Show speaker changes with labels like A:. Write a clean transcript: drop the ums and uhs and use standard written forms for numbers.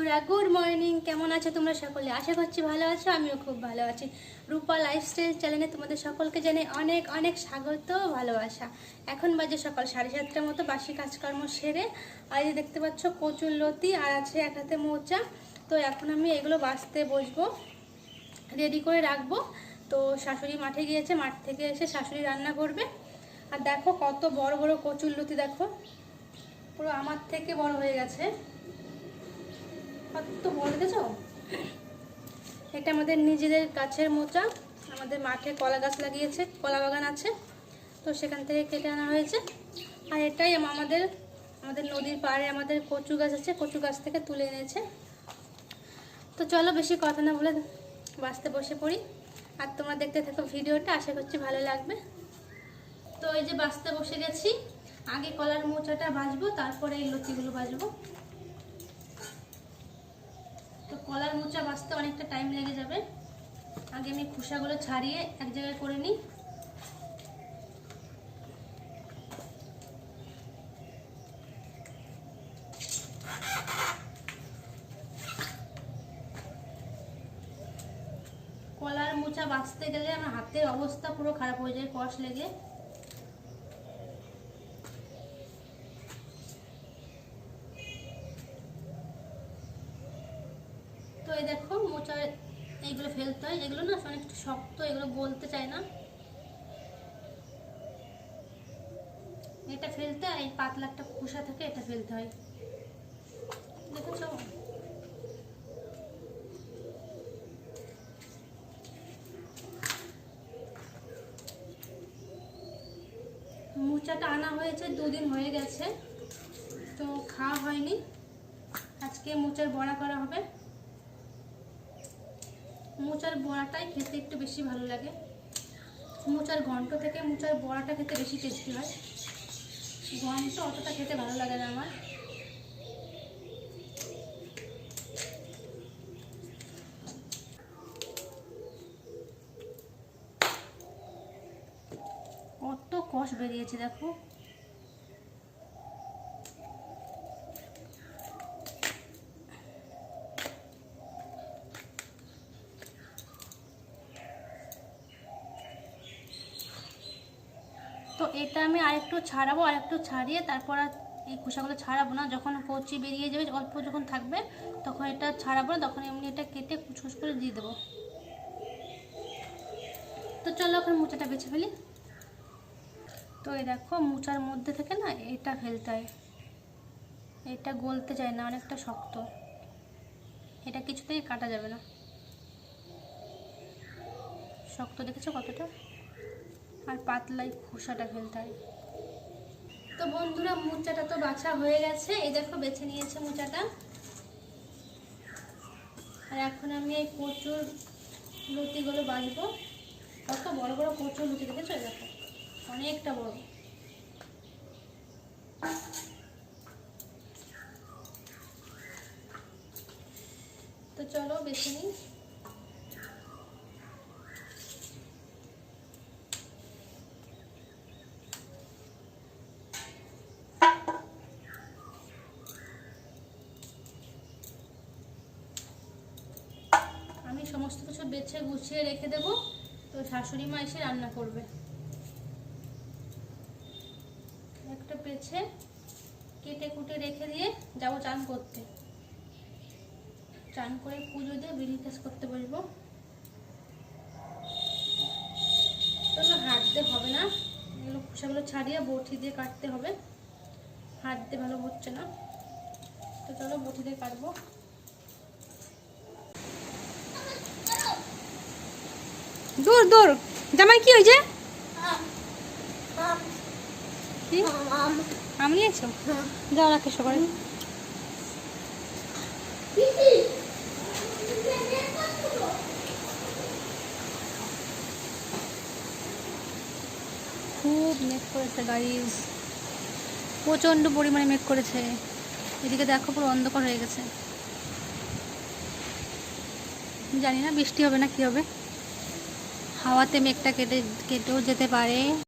A: বন্ধুরা, good morning. কেমন আছো তোমরা সকলে? আশা করছি ভালো আছো, আমিও খুব ভালো আছি। রূপা লাইফস্টাইল চ্যানেলে তোমাদের সকলকে জানাই অনেক অনেক স্বাগত, ভালোবাসা। এখন বাজে সকাল 7:30টার মতো, বাসি কাজকর্ম সেরে আর এই দেখতে পাচ্ছ কচুর লতি আর আছে এক হাতে মোচা। তো এখন আমি এগুলো বাছতে বসবো, রেডি করে রাখবো। তো শাশুড়ি মাঠে গিয়েছে, মাঠ থেকে এসে শাশুড়ি রান্না করবে। আর দেখো কত বড় বড় কচুর লতি, দেখো পুরো আমার থেকে বড় হয়ে গেছে। কত বড় দেখেছো? এটা আমাদের নিজেদের গাছের মোচা, আমাদের মাঠে কলা গাছ লাগিয়েছে, কলা বাগান আছে, তো সেখান থেকে কেটে আনা হয়েছে। আর এটাই আমাদের নদীর পাড়ে আমাদের কচু গাছ আছে, কচু গাছ থেকে তুলে এনেছে। তো চলো বেশি কথা না বলে বাছতে বসে পড়ি, আর তোমরা দেখতে থাকো ভিডিওটা, আশা করছি ভালো লাগবে। তো এই যে বাছতে বসে গেছি, আগে কলার মোচাটা ভাজবো, তারপরে এই লতিগুলো ভাজবো। তো কলার মোচা বাছতে অনেকটা টাইম লেগে যাবে। আগে আমি খোসাগুলো ছাড়িয়ে এক জায়গায় করে নিই। কলার মোচা বাছতে গেলে আমার হাতের অবস্থা পুরো খারাপ হয়ে যায় কষ লেগে। তো এই দেখো মোচা এইগুলো ফেলতে হয়, এগুলো না অনেকটা শক্ত, এগুলো গলতে চায় না। এটা ফেলতে হয়, এই পাতলা একটা খোসা থাকে, এটা ফেলতে হয়, দেখেছো? মোচাটা আনা হয়েছে 2 দিন হয়ে গেছে, তো খাওয়া হয়নি। আজকে মোচার বড়া করা হবে। মোচার বড়াটাই খেতে একটু বেশি ভালো লাগে। মোচার ঘন্ট থেকে মোচার বড়াটা খেতে বেশি টেস্টি হয়। ঘন্ট অতটা খেতে ভালো লাগে না আমার। কত কষ বেরিয়েছে দেখো। তো এটা আমি আরেকটু ছাড়াবো, আরেকটু ছাড়িয়ে তারপর আর এই খোসাগুলো ছাড়াবো না। যখন কচি বেরিয়ে যাবে, অল্প যখন থাকবে, তখন এটা ছাড়াবো না, তখন এমনি এটা কেটে কুচকুচ করে দিয়ে দেবো। তো চলো এখন মোচাটা বেছে ফেলি। তো এই দেখো মোচার মধ্যে থেকে না এটা ফেলতে হয়, এটা গলতে চায় না, অনেকটা শক্ত, এটা কিছুতেই কাটা যাবে না, শক্ত দেখেছো কতটা। আর পাতলাই খোসাটা ফেলতে হয়। তো বন্ধুরা, মোচাটা তো বাছা হয়ে গেছে, এই দেখো বেছে নিয়েছে মোচাটা। আর এখন আমি এই কচুর লতিগুলো বাছবো। কত বড় বড় কচুর লতি দেখেছো? দেখো অনেকটা বড়। তো চলো বেছে নিই। আমি সমস্ত কিছু বেছে গুছিয়ে রেখে দেবো, তো শাশুড়ি মা এসে রান্না করবে। একটা বেছে কেটে কুটে রেখে দিয়ে যাবো চান করতে। চান করে পুজো দিয়ে বিড়ি কাজ করতে বসবো। চলো হাত দিয়ে হবে না, এগুলো খোসাগুলো ছাড়িয়ে বটি দিয়ে কাটতে হবে, হাত দিয়ে ভালো হচ্ছে না। তো চলো বটি দিয়ে কাটবো। দূর দূর জামাই কি হয়েছে? আম নিয়েছো? যাও রাখে সবাই। খুব মেঘ করেছে গাইস, প্রচন্ড পরিমাণে মেঘ করেছে। এদিকে দেখো পুরো অন্ধকার হয়ে গেছে, জানি না বৃষ্টি হবে না কি হবে। হাওয়াতে মেঘটা কেটেও যেতে পারে।